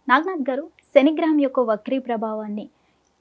నాగనాథ్ గారు, శనిగ్రహం యొక్క వక్రీ ప్రభావాన్ని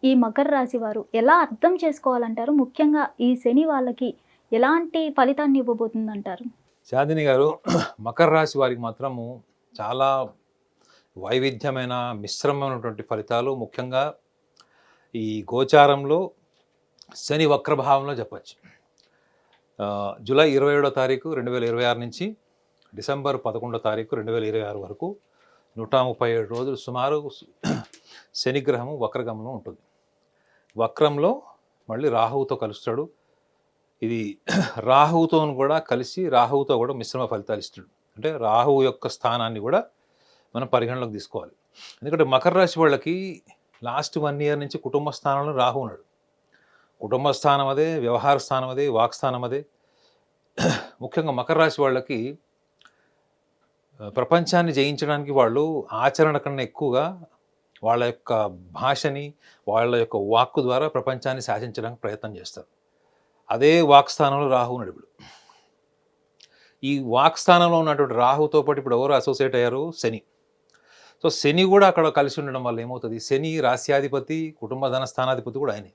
ఈ మకర రాశి వారు ఎలా అర్థం చేసుకోవాలంటారు? ముఖ్యంగా ఈ శని వాళ్ళకి ఎలాంటి ఫలితాన్ని ఇవ్వబోతుందంటారు? చాందిని గారు, మకర రాశి వారికి మాత్రము చాలా వైవిధ్యమైన మిశ్రమమైనటువంటి ఫలితాలు. ముఖ్యంగా ఈ గోచారంలో శని వక్రభావంలో చెప్పచ్చు. జూలై 27వ తారీఖు 2026 నుంచి డిసెంబర్ 11వ తారీఖు 2026 వరకు 137 రోజులు సుమారు శనిగ్రహము వక్రగమనం ఉంటుంది. వక్రంలో మళ్ళీ రాహువుతో కలుస్తాడు. ఇది రాహువుతో కూడా కలిసి రాహువుతో కూడా మిశ్రమ ఫలితాలు ఇస్తాడు. అంటే రాహువు యొక్క స్థానాన్ని కూడా మనం పరిగణలోకి తీసుకోవాలి. ఎందుకంటే మకర రాశి వాళ్ళకి లాస్ట్ 1 ఇయర్ నుంచి కుటుంబ స్థానంలో రాహు ఉన్నాడు. కుటుంబ స్థానం అదే, వ్యవహార స్థానం అదే, వాక్ స్థానం అదే. ముఖ్యంగా మకర రాశి వాళ్ళకి ప్రపంచాన్ని జయించడానికి వాళ్ళు ఆచరణ కన్నా ఎక్కువగా వాళ్ళ యొక్క భాషని, వాళ్ళ యొక్క వాక్కు ద్వారా ప్రపంచాన్ని శాసించడానికి ప్రయత్నం చేస్తారు. అదే వాక్ స్థానంలో రాహు ఉన్నాడు. ఇప్పుడు ఈ వాక్ స్థానంలో ఉన్నటువంటి రాహుతో పాటు ఇప్పుడు ఎవరు అసోసియేట్ అయ్యారు? శని. సో శని కూడా అక్కడ కలిసి ఉండడం వల్ల ఏమవుతుంది? శని రాస్యాధిపతి, కుటుంబ ధన స్థానాధిపతి కూడా ఆయనే.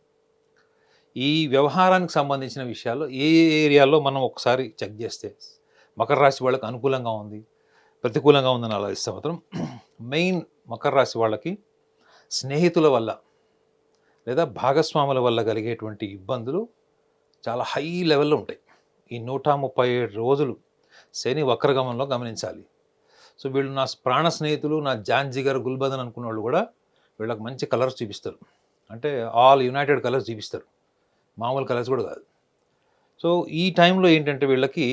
ఈ వ్యవహారానికి సంబంధించిన విషయాల్లో ఏ ఏరియాలో మనం ఒకసారి చెక్ చేస్తే మకర రాశి వాళ్ళకి అనుకూలంగా ఉంది, ప్రతికూలంగా ఉందని ఆలోచిస్తే మాత్రం మెయిన్ మకర రాశి వాళ్ళకి స్నేహితుల వల్ల లేదా భాగస్వాముల వల్ల కలిగేటువంటి ఇబ్బందులు చాలా హై లెవెల్లో ఉంటాయి. ఈ 137 రోజులు శని వక్రగమనంలో గమనించాలి. సో వీళ్ళు నా ప్రాణ స్నేహితులు, నా జాన్ జిగర్ గుల్బదన్ అనుకున్న వాళ్ళు కూడా వీళ్ళకి మంచి కలర్స్ చూపిస్తారు. అంటే ఆల్ యునైటెడ్ కలర్స్ చూపిస్తారు, మామూలు కలర్స్ కూడా కాదు. సో ఈ టైంలో ఏంటంటే వీళ్ళకి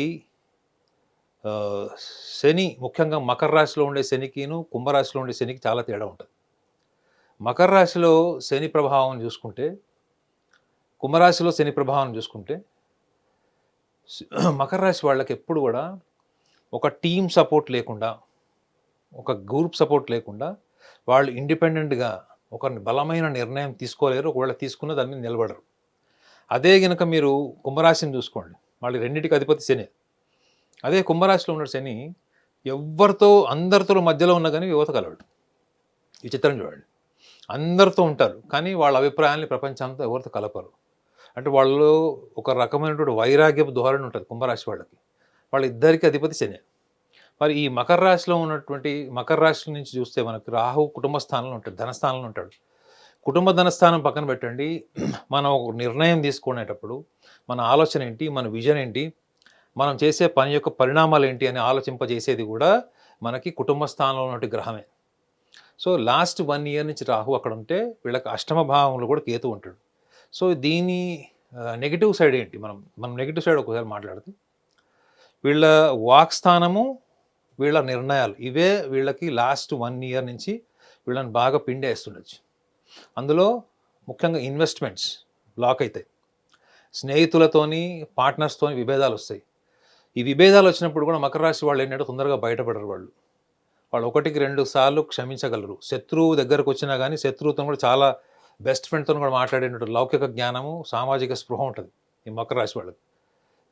శని ముఖ్యంగా మకర రాశిలో ఉండే శనికిను కుంభరాశిలో ఉండే శనికి చాలా తేడా ఉంటుంది. మకర రాశిలో శని ప్రభావం చూసుకుంటే, కుంభరాశిలో శని ప్రభావం చూసుకుంటే, మకర రాశి వాళ్ళకి ఎప్పుడు కూడా ఒక టీమ్ సపోర్ట్ లేకుండా, ఒక గ్రూప్ సపోర్ట్ లేకుండా వాళ్ళు ఇండిపెండెంట్గా ఒక బలమైన నిర్ణయం తీసుకోలేరు. ఒకవేళ తీసుకున్న దాని మీద నిలబడరు. అదే కనుక మీరు కుంభరాశిని చూసుకోండి, వాళ్ళు రెండింటికి అధిపతి శని. అదే కుంభరాశిలో ఉన్న శని ఎవరితో అందరితో మధ్యలో ఉన్నా కానీ యువత కలవడు. ఈ చిత్రం చూడండి, అందరితో ఉంటారు కానీ వాళ్ళ అభిప్రాయాల్ని ప్రపంచంతో ఎవరితో కలపరు. అంటే వాళ్ళు ఒక రకమైనటువంటి వైరాగ్యపు ధోరణి ఉంటుంది కుంభరాశి వాళ్ళకి. వాళ్ళిద్దరికి అధిపతి శని. మరి ఈ మకర రాశిలో ఉన్నటువంటి మకర రాశి నుంచి చూస్తే మనకు రాహు కుటుంబ స్థానంలో ఉంటాడు, ధనస్థానంలో ఉంటాడు. కుటుంబ ధనస్థానం పక్కన పెట్టండి, మనం ఒక నిర్ణయం తీసుకునేటప్పుడు మన ఆలోచన ఏంటి, మన విజన్ ఏంటి, మనం చేసే పని యొక్క పరిణామాలు ఏంటి అని ఆలోచింపజేసేది కూడా మనకి కుటుంబ స్థానంలో ఉన్నటువంటి గ్రహమే. సో లాస్ట్ 1 ఇయర్ నుంచి రాహు అక్కడ ఉంటే వీళ్ళకి అష్టమ భావంలో కూడా కేతు ఉంటాడు. సో దీని నెగిటివ్ సైడ్ ఏంటి? మనం నెగిటివ్ సైడ్ ఒకసారి మాట్లాడితే, వీళ్ళ వాక్ స్థానము, వీళ్ళ నిర్ణయాలు, ఇవే వీళ్ళకి లాస్ట్ 1 ఇయర్ నుంచి వీళ్ళని బాగా పిండేస్తుండొచ్చు. అందులో ముఖ్యంగా ఇన్వెస్ట్మెంట్స్ బ్లాక్ అవుతాయి. స్నేహితులతోని, పార్ట్నర్స్తోని విభేదాలు వస్తాయి. ఈ విభేదాలు వచ్చినప్పుడు కూడా మకర రాశి వాళ్ళు ఏంటంటే తొందరగా బయటపడరు. వాళ్ళు 1-2 సార్లు క్షమించగలరు. శత్రువు దగ్గరకు వచ్చినా కానీ శత్రువుతో కూడా చాలా బెస్ట్ ఫ్రెండ్తో కూడా మాట్లాడేటువంటి లౌకిక జ్ఞానము, సామాజిక స్పృహ ఉంటుంది ఈ మకర రాశి వాళ్ళకి.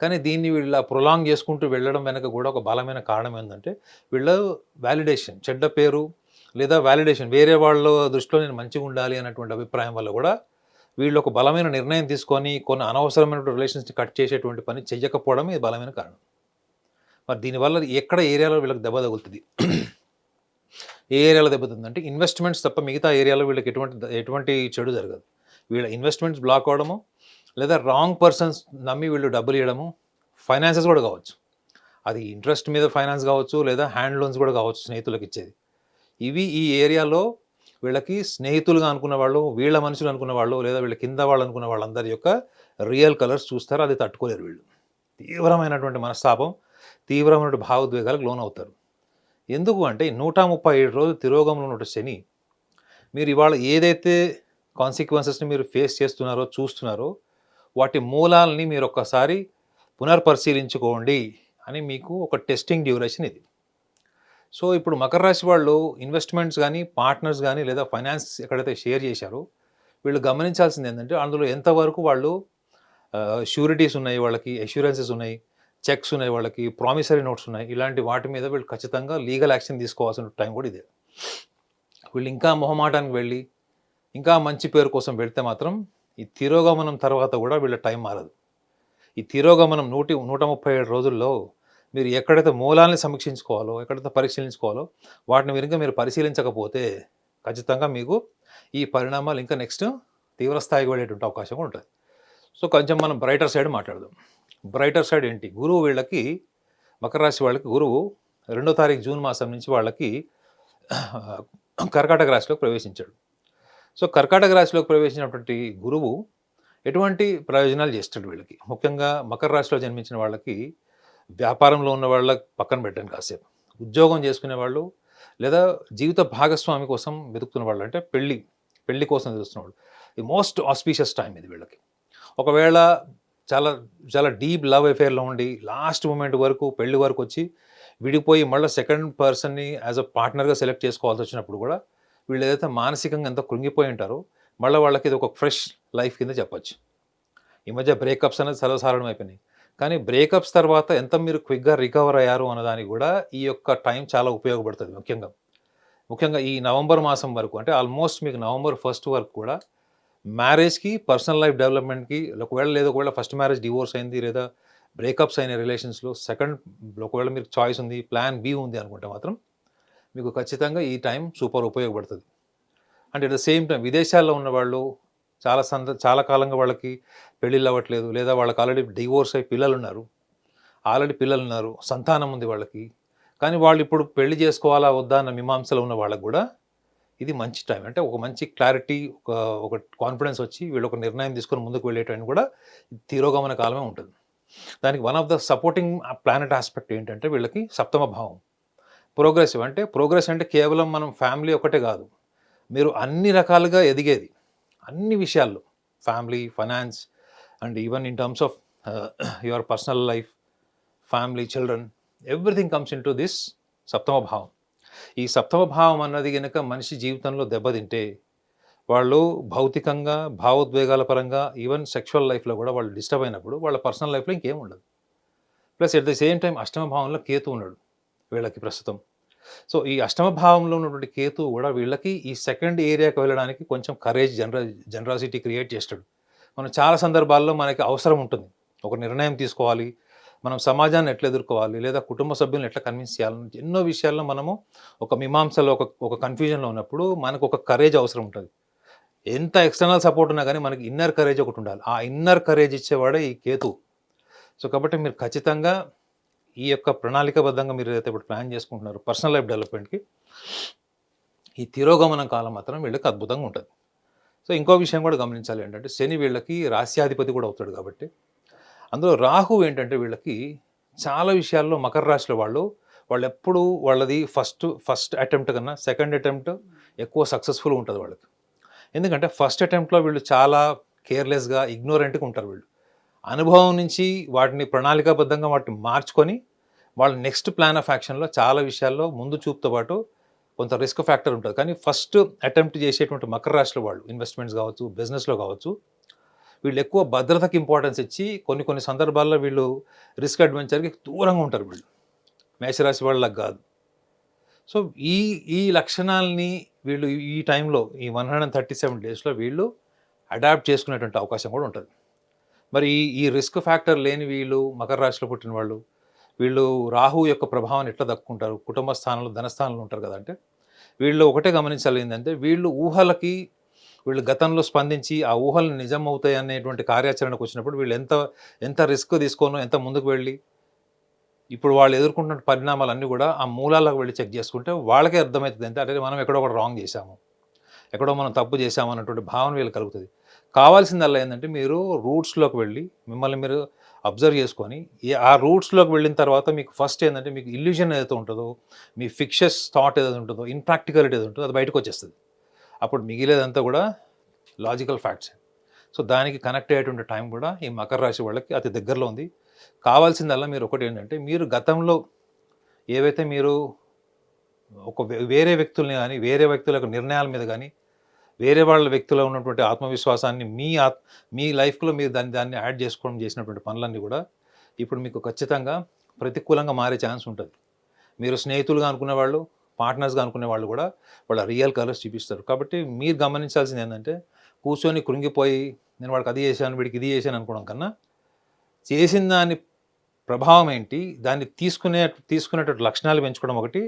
కానీ దీన్ని వీళ్ళ ప్రొలాంగ్ చేసుకుంటూ వెళ్ళడం వెనక కూడా ఒక బలమైన కారణం ఏంటంటే వీళ్ళ వ్యాలిడేషన్, చెడ్డ పేరు లేదా వ్యాలిడేషన్, వేరే వాళ్ళ దృష్టిలో నేను మంచిగా ఉండాలి అన్నటువంటి అభిప్రాయం వల్ల కూడా వీళ్ళు ఒక బలమైన నిర్ణయం తీసుకొని కొన్ని అనవసరమైన రిలేషన్స్ని కట్ చేసేటువంటి పని చెయ్యకపోవడం ఇది బలమైన కారణం. మరి దీనివల్ల ఎక్కడ ఏరియాలో వీళ్ళకి దెబ్బ తగులుతుంది? ఏ ఏరియాలో దెబ్బతుందంటే ఇన్వెస్ట్మెంట్స్ తప్ప మిగతా ఏరియాలో వీళ్ళకి ఎటువంటి చెడు జరగదు. వీళ్ళ ఇన్వెస్ట్మెంట్స్ బ్లాక్ అవ్వడము, లేదా రాంగ్ పర్సన్స్ నమ్మి వీళ్ళు డబ్బులు ఇవ్వడము, ఫైనాన్సెస్ కూడా కావచ్చు. అది ఇంట్రెస్ట్ మీద ఫైనాన్స్ కావచ్చు, లేదా హ్యాండ్ లోన్స్ కూడా కావచ్చు స్నేహితులకు ఇచ్చేది. ఇవి ఈ ఏరియాలో వీళ్ళకి స్నేహితులుగా అనుకున్న వాళ్ళు, వీళ్ళ మనుషులు అనుకున్న వాళ్ళు, లేదా వీళ్ళ కింద వాళ్ళు అనుకున్న వాళ్ళందరి యొక్క రియల్ కలర్స్ చూస్తారు. అది తట్టుకోలేరు వీళ్ళు. తీవ్రమైనటువంటి మనస్తాపం, తీవ్రమైనటువంటి భావోద్వేగాలకు లోనవుతారు. ఎందుకు అంటే 137 రోజులు తిరోగంలో ఉన్న శని, మీరు ఇవాళ ఏదైతే కాన్సిక్వెన్సెస్ని మీరు ఫేస్ చేస్తున్నారో, చూస్తున్నారో, వాటి మూలాలని మీరు ఒక్కసారి పునర్పరిశీలించుకోండి అని మీకు ఒక టెస్టింగ్ డ్యూరేషన్ ఇది. సో ఇప్పుడు మకర రాశి వాళ్ళు ఇన్వెస్ట్మెంట్స్ కానీ, పార్ట్నర్స్ కానీ, లేదా ఫైనాన్స్ ఎక్కడైతే షేర్ చేశారో వీళ్ళు గమనించాల్సింది ఏంటంటే అందులో ఎంతవరకు వాళ్ళు షూరిటీస్ ఉన్నాయి, వాళ్ళకి అష్యూరెన్సెస్ ఉన్నాయి, చెక్స్ ఉన్నాయి, వాళ్ళకి ప్రామిసరీ నోట్స్ ఉన్నాయి. ఇలాంటి వాటి మీద వీళ్ళు ఖచ్చితంగా లీగల్ యాక్షన్ తీసుకోవాల్సిన టైం కూడా ఇదే. వీళ్ళు ఇంకా మొహమాటానికి వెళ్ళి ఇంకా మంచి పేరు కోసం వెళ్తే మాత్రం ఈ తిరోగమనం తర్వాత కూడా వీళ్ళ టైం మారదు. ఈ తిరోగమనం 137 రోజుల్లో మీరు ఎక్కడైతే మూలాల్ని సమీక్షించుకోవాలో, ఎక్కడైతే పరిశీలించుకోవాలో వాటిని మీరు పరిశీలించకపోతే ఖచ్చితంగా మీకు ఈ పరిణామాలు ఇంకా నెక్స్ట్ తీవ్ర స్థాయికి వెళ్ళేటువంటి అవకాశం కూడా ఉంటుంది. సో కొంచెం మనం బ్రైటర్ సైడ్ మాట్లాడదాం. బ్రైటర్ సైడ్ ఏంటి? గురువు వీళ్ళకి, మకర రాశి వాళ్ళకి గురువు 2వ తారీఖు జూన్ మాసం నుంచి వాళ్ళకి కర్కాటక రాశిలోకి ప్రవేశించాడు. సో కర్కాటక రాశిలోకి ప్రవేశించినటువంటి గురువు ఎటువంటి ప్రయోజనాలు చేస్తాడు వీళ్ళకి? ముఖ్యంగా మకర రాశిలో జన్మించిన వాళ్ళకి, వ్యాపారంలో ఉన్న వాళ్ళకి పక్కన పెట్టండి కాసేపు, ఉద్యోగం చేసుకునే వాళ్ళు లేదా జీవిత భాగస్వామి కోసం వెతుకుతున్న వాళ్ళు, అంటే పెళ్లి కోసం వెతుకుతున్న వాళ్ళు, ఈ మోస్ట్ ఆస్పీషియస్ టైం ఇది వీళ్ళకి. ఒకవేళ చాలా చాలా డీప్ లవ్ అఫేర్లో ఉండి లాస్ట్ మూమెంట్ వరకు పెళ్లి వరకు వచ్చి విడిపోయి మళ్ళీ సెకండ్ పర్సన్ని యాజ్ అ పార్ట్నర్గా సెలెక్ట్ చేసుకోవాల్సి వచ్చినప్పుడు కూడా వీళ్ళు ఏదైతే మానసికంగా ఎంతో కృంగిపోయి ఉంటారో మళ్ళీ వాళ్ళకి ఇది ఒక ఫ్రెష్ లైఫ్ కింద చెప్పొచ్చు. ఈ మధ్య బ్రేకప్స్ అనేది సర్వసాధారణం అయిపోయినాయి. కానీ బ్రేకప్స్ తర్వాత ఎంత మీరు క్విక్గా రికవర్ అయ్యారు అన్నదానికి కూడా ఈ యొక్క టైం చాలా ఉపయోగపడుతుంది. ముఖ్యంగా ఈ నవంబర్ మాసం వరకు, అంటే ఆల్మోస్ట్ మీకు నవంబర్ 1 వరకు కూడా మ్యారేజ్కి, పర్సనల్ లైఫ్ డెవలప్మెంట్కి, ఒకవేళ ఫస్ట్ మ్యారేజ్ డివోర్స్ అయింది లేదా బ్రేకప్స్ అయిన రిలేషన్స్లో ఒకవేళ మీకు చాయిస్ ఉంది, ప్లాన్ బి ఉంది అనుకుంటే మాత్రం మీకు ఖచ్చితంగా ఈ టైం సూపర్ ఉపయోగపడుతుంది. అంటే అట్ ద సేమ్ టైం విదేశాల్లో ఉన్న వాళ్ళు చాలా కాలంగా వాళ్ళకి పెళ్ళిళ్ళు అవ్వట్లేదు, లేదా వాళ్ళకి ఆల్రెడీ డివోర్స్ అయ్యి పిల్లలు ఉన్నారు, సంతానం ఉంది వాళ్ళకి, కానీ వాళ్ళు ఇప్పుడు పెళ్లి చేసుకోవాలా వద్దా అన్న మీమాంసలో ఉన్న వాళ్ళకి కూడా ఇది మంచి టైం. అంటే ఒక మంచి క్లారిటీ, ఒక కాన్ఫిడెన్స్ వచ్చి వీళ్ళు ఒక నిర్ణయం తీసుకొని ముందుకు వెళ్ళేటని కూడా తిరోగమన కాలమే ఉంటుంది. దానికి one of the supporting planet aspect ఏంటంటే వీళ్ళకి 7వ భావం ప్రోగ్రెస్ అంటే కేవలం మనం ఫ్యామిలీ ఒకటే కాదు, మీరు అన్ని రకాలుగా ఎదిగేది, అన్ని విషయాల్లో, family, finance and even in terms of your personal life, family, children, everything comes in to this 7వ భావం. ఈ 7వ భావం అన్నది కనుక మనిషి జీవితంలో దెబ్బతింటే వాళ్ళు భౌతికంగా, భావోద్వేగాల పరంగా, ఈవెన్ సెక్షువల్ లైఫ్లో కూడా వాళ్ళు డిస్టర్బ్ అయినప్పుడు వాళ్ళ పర్సనల్ లైఫ్లో ఇంకేం ఉండదు. Plus at the same time 8వ భావంలో కేతు ఉన్నాడు వీళ్ళకి ప్రస్తుతం. సో ఈ 8వ భావంలో ఉన్నటువంటి కేతు కూడా వీళ్ళకి ఈ సెకండ్ ఏరియాకి వెళ్ళడానికి కొంచెం కరేజ్, జనరాసిటీ క్రియేట్ చేస్తాడు. మనం చాలా సందర్భాల్లో మనకి అవసరం ఉంటుంది, ఒక నిర్ణయం తీసుకోవాలి, మనం సమాజాన్ని ఎట్లా ఎదుర్కోవాలి, లేదా కుటుంబ సభ్యులను ఎట్లా కన్విన్స్ చేయాలని ఎన్నో విషయాల్లో మనము ఒక మీమాంసలో, ఒక కన్ఫ్యూజన్లో ఉన్నప్పుడు మనకు ఒక కరేజ్ అవసరం ఉంటుంది. ఎంత ఎక్స్టర్నల్ సపోర్ట్ ఉన్నా కానీ మనకి ఇన్నర్ కరేజ్ ఒకటి ఉండాలి. ఆ ఇన్నర్ కరేజ్ ఇచ్చేవాడే ఈ కేతు. సో కాబట్టి మీరు ఖచ్చితంగా ఈ యొక్క ప్రణాళికాబద్ధంగా మీరు ఏదైతే ఇప్పుడు ప్లాన్ చేసుకుంటున్నారో పర్సనల్ లైఫ్ డెవలప్మెంట్కి, ఈ తిరోగమనం కాలం మాత్రం వీళ్ళకి అద్భుతంగా ఉంటుంది. సో ఇంకో విషయం కూడా గమనించాలి ఏంటంటే, శని వీళ్ళకి రాస్యాధిపతి కూడా అవుతాడు కాబట్టి, అందులో రాహు ఏంటంటే వీళ్ళకి చాలా విషయాల్లో మకర రాశిలో వాళ్ళు ఎప్పుడు వాళ్ళది ఫస్ట్ అటెంప్ట్ కన్నా సెకండ్ అటెంప్ట్ ఎక్కువ సక్సెస్ఫుల్ ఉంటుంది వాళ్ళకి. ఎందుకంటే ఫస్ట్ అటెంప్ట్లో వీళ్ళు చాలా కేర్లెస్గా, ఇగ్నోరెంట్గా ఉంటారు. వీళ్ళు అనుభవం నుంచి వాటిని ప్రణాళికాబద్ధంగా వాటిని మార్చుకొని వాళ్ళ నెక్స్ట్ ప్లాన్ ఆఫ్ యాక్షన్లో చాలా విషయాల్లో ముందు చూపుతో పాటు కొంత రిస్క్ ఫ్యాక్టర్ ఉంటుంది. కానీ ఫస్ట్ అటెంప్ట్ చేసేటువంటి మకర రాశిలో వాళ్ళు ఇన్వెస్ట్మెంట్స్ కావచ్చు, బిజినెస్లో కావచ్చు, వీళ్ళు ఎక్కువ భద్రతకి ఇంపార్టెన్స్ ఇచ్చి కొన్ని సందర్భాల్లో వీళ్ళు రిస్క్ అడ్వెంచర్కి దూరంగా ఉంటారు. వీళ్ళు మేషరాశి వాళ్ళకి కాదు. సో ఈ లక్షణాలని వీళ్ళు ఈ టైంలో, ఈ 137 డేస్లో వీళ్ళు అడాప్ట్ చేసుకునేటువంటి అవకాశం కూడా ఉంటుంది. మరి ఈ రిస్క్ ఫ్యాక్టర్ లేని వీళ్ళు, మకర రాశిలో పుట్టిన వీళ్ళు రాహు యొక్క ప్రభావాన్ని ఎట్లా దక్కుంటారు? కుటుంబ స్థానంలో, ధనస్థానంలో ఉంటారు కదా. అంటే వీళ్ళు ఒకటే గమనించాలి ఏంటంటే, వీళ్ళు గతంలో స్పందించి ఆ ఊహలు నిజం అవుతాయి అనేటువంటి కార్యాచరణకు వచ్చినప్పుడు వీళ్ళు ఎంత రిస్క్ తీసుకోనో, ఎంత ముందుకు వెళ్ళి ఇప్పుడు వాళ్ళు ఎదుర్కొంటున్న పరిణామాలన్నీ కూడా ఆ మూలాలకు వెళ్ళి చెక్ చేసుకుంటే వాళ్ళకే అర్థమవుతుంది. అంటే మనం ఎక్కడో ఒకటి రాంగ్ చేశాము, ఎక్కడో మనం తప్పు చేశాము అన్నటువంటి భావన వీళ్ళు కలుగుతుంది. కావాల్సిందల్లా ఏంటంటే, మీరు రూట్స్లోకి వెళ్ళి మిమ్మల్ని మీరు అబ్జర్వ్ చేసుకొని, ఆ రూట్స్లోకి వెళ్ళిన తర్వాత మీకు ఫస్ట్ ఏంటంటే, మీకు ఇల్యూజన్ ఏదైతే ఉంటుందో, మీ ఫిక్షస్ థాట్ ఏదైతే ఉంటుందో, ఇన్ప్రాక్టికాలిటీ ఏదైతే ఉంటుందో అది బయటకు వచ్చేస్తుంది. అప్పుడు మిగిలేదంతా కూడా లాజికల్ ఫ్యాక్ట్స్. సో దానికి కనెక్ట్ అయ్యేటువంటి టైం కూడా ఈ మకర రాశి వాళ్ళకి అతి దగ్గరలో ఉంది. కావాల్సిందల్లా మీరు ఒకటి ఏంటంటే, మీరు గతంలో ఏవైతే మీరు వేరే వ్యక్తుల్ని కానీ, వేరే వ్యక్తుల యొక్క నిర్ణయాల మీద కానీ, వేరే వాళ్ళ వ్యక్తుల్లో ఉన్నటువంటి ఆత్మవిశ్వాసాన్ని మీ లైఫ్లో మీరు దాన్ని యాడ్ చేసుకోవడం చేసినటువంటి పనులన్నీ కూడా ఇప్పుడు మీకు ఖచ్చితంగా ప్రతికూలంగా మారే ఛాన్స్ ఉంటుంది. మీరు స్నేహితులుగా అనుకునే వాళ్ళు పార్ట్నర్స్గా అనుకునే వాళ్ళు కూడా వాళ్ళ రియల్ కలర్స్ చూపిస్తారు. కాబట్టి మీరు గమనించాల్సింది ఏంటంటే కూర్చొని కృంగిపోయి నేను వాడికి అది చేశాను వీడికి ఇది చేశాను అనుకోవడం కన్నా చేసిన దాని ప్రభావం ఏంటి, దాన్ని తీసుకునేటటువంటి లక్షణాలు పెంచుకోవడం ఒకటి,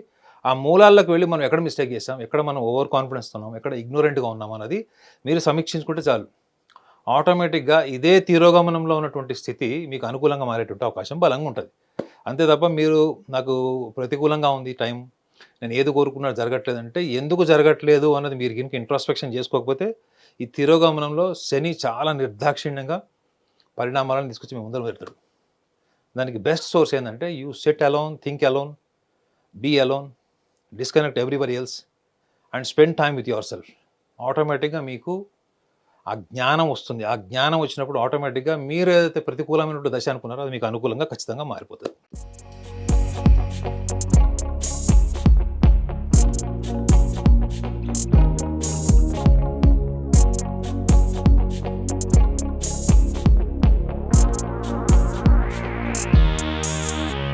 ఆ మూలాల్లోకి వెళ్ళి మనం ఎక్కడ మిస్టేక్ చేసాం, ఎక్కడ మనం ఓవర్ కాన్ఫిడెన్స్ ఉన్నాం, ఎక్కడ ఇగ్నోరెంట్గా ఉన్నాం అన్నది మీరు సమీక్షించుకుంటే చాలు. ఆటోమేటిక్గా ఇదే తిరోగమనంలో ఉన్నటువంటి స్థితి మీకు అనుకూలంగా మారేటువంటి అవకాశం బలంగా ఉంటుంది. అంతే తప్ప మీరు నాకు ప్రతికూలంగా ఉంది టైం, నేను ఏది కోరుకున్నా జరగట్లేదంటే ఎందుకు జరగట్లేదు అన్నది మీరు కనుక ఇంట్రాస్పెక్షన్ చేసుకోకపోతే ఈ తిరోగమనంలో శని చాలా నిర్దాక్షిణ్యంగా పరిణామాలను తీసుకొచ్చి మీ ముందర పెడతాడు. దానికి బెస్ట్ సోర్స్ ఏంటంటే you set alone, think alone, be alone, disconnect everybody else and spend time with your self. ఆటోమేటిక్గా మీకు ఆ జ్ఞానం వస్తుంది. ఆ జ్ఞానం వచ్చినప్పుడు ఆటోమేటిక్గా మీరు ఏదైతే ప్రతికూలమైనటువంటి దశ అనుకున్నారో అది మీకు అనుకూలంగా ఖచ్చితంగా మారిపోతుంది.